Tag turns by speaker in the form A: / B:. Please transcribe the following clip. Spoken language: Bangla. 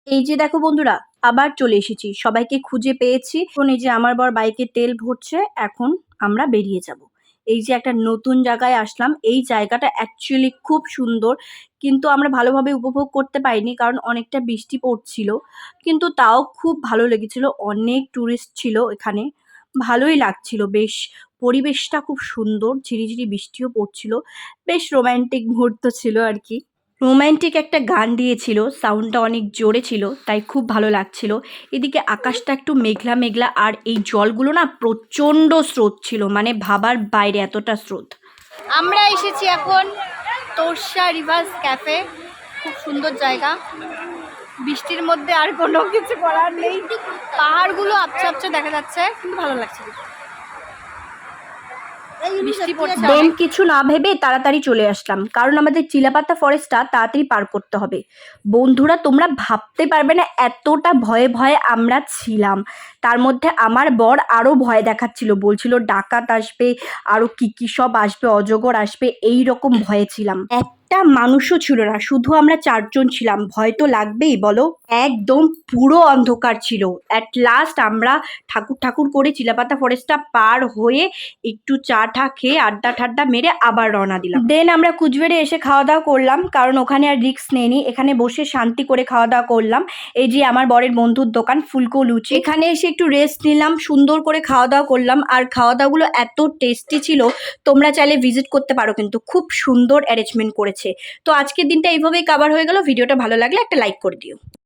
A: এই যে দেখো বন্ধুরা, আবার চলে এসেছি, সবাইকে খুঁজে পেয়েছি। এখন এই যে আমার বর বাইকে তেল ভরছে, এখন আমরা বেরিয়ে যাব। এই যে একটা নতুন জায়গায় আসলাম, এই জায়গাটা অ্যাকচুয়ালি খুব সুন্দর, কিন্তু আমরা ভালোভাবে উপভোগ করতে পারিনি কারণ অনেকটা বৃষ্টি পড়ছিল। কিন্তু তাও খুব ভালো লেগেছিল, অনেক টুরিস্ট ছিল এখানে, ভালোই লাগছিল বেশ। পরিবেশটা খুব সুন্দর, ঝিরিঝিরি বৃষ্টিও পড়ছিল, বেশ রোমান্টিক মুহূর্ত ছিল আর কি। রোমান্টিক একটা গান দিয়েছিল, সাউন্ডটা অনেক জোরে ছিল, তাই খুব ভালো লাগছিল। এদিকে আকাশটা একটু মেঘলা মেঘলা, আর এই জলগুলো না প্রচণ্ড স্রোত ছিল, মানে ভাবার বাইরে এতটা স্রোত।
B: আমরা এসেছি এখন তোরসা রিভার্স ক্যাফে, খুব সুন্দর জায়গা। বৃষ্টির মধ্যে আর কোনো কিছু করার নেই, পাহাড়গুলো আবছা আবছা দেখা যাচ্ছে, কিন্তু ভালো লাগছে। বৃষ্টি পড়ছে
A: দেন
B: অনেক।
A: কিছু না ভেবে তাড়াতাড়ি চলে আসলাম, কারণ আমাদের চিলাপাতা ফরেস্টটা তাড়াতাড়ি পার করতে হবে। বন্ধুরা, তোমরা ভাবতে পারবে না এতটা ভয়ে ভয়ে আমরা ছিলাম। তার মধ্যে আমার বর আরও ভয় দেখাচ্ছিল, বলছিল ডাকাত আসবে, আরও কী কী সব আসবে, অজগর আসবে, এই রকম ভয়ে ছিলাম। একটা মানুষও ছিল না, শুধু আমরা 4 জন ছিলাম। ভয় তো লাগবেই বলো। একদম পুরো অন্ধকার ছিল। অ্যাট লাস্ট আমরা ঠাকুর ঠাকুর করে চিলাপাতা ফরেস্টটা পার হয়ে একটু চা টা খেয়ে আড্ডা ঠাড্ডা মেরে আবার রওনা দিলাম। দেন আমরা কুচবিহারে এসে খাওয়া দাওয়া করলাম, কারণ ওখানে আর রিস্ক নেইনি, এখানে বসে শান্তি করে খাওয়া দাওয়া করলাম। এই যে আমার বরের বন্ধুর দোকান ফুলকো লুচি, এখানে এসে একটু রেস্ট নিলাম, সুন্দর করে খাওয়া দাওয়া করলাম। আর খাওয়া দাওয়াগুলো এত টেস্টি ছিল, তোমরা চাইলে ভিজিট করতে পারো, কিন্তু খুব সুন্দর অ্যারেঞ্জমেন্ট করেছে। তো আজকের দিনটা এইভাবেই কভার হয়ে গেল। ভিডিওটা ভালো লাগলে একটা লাইক করে দিও।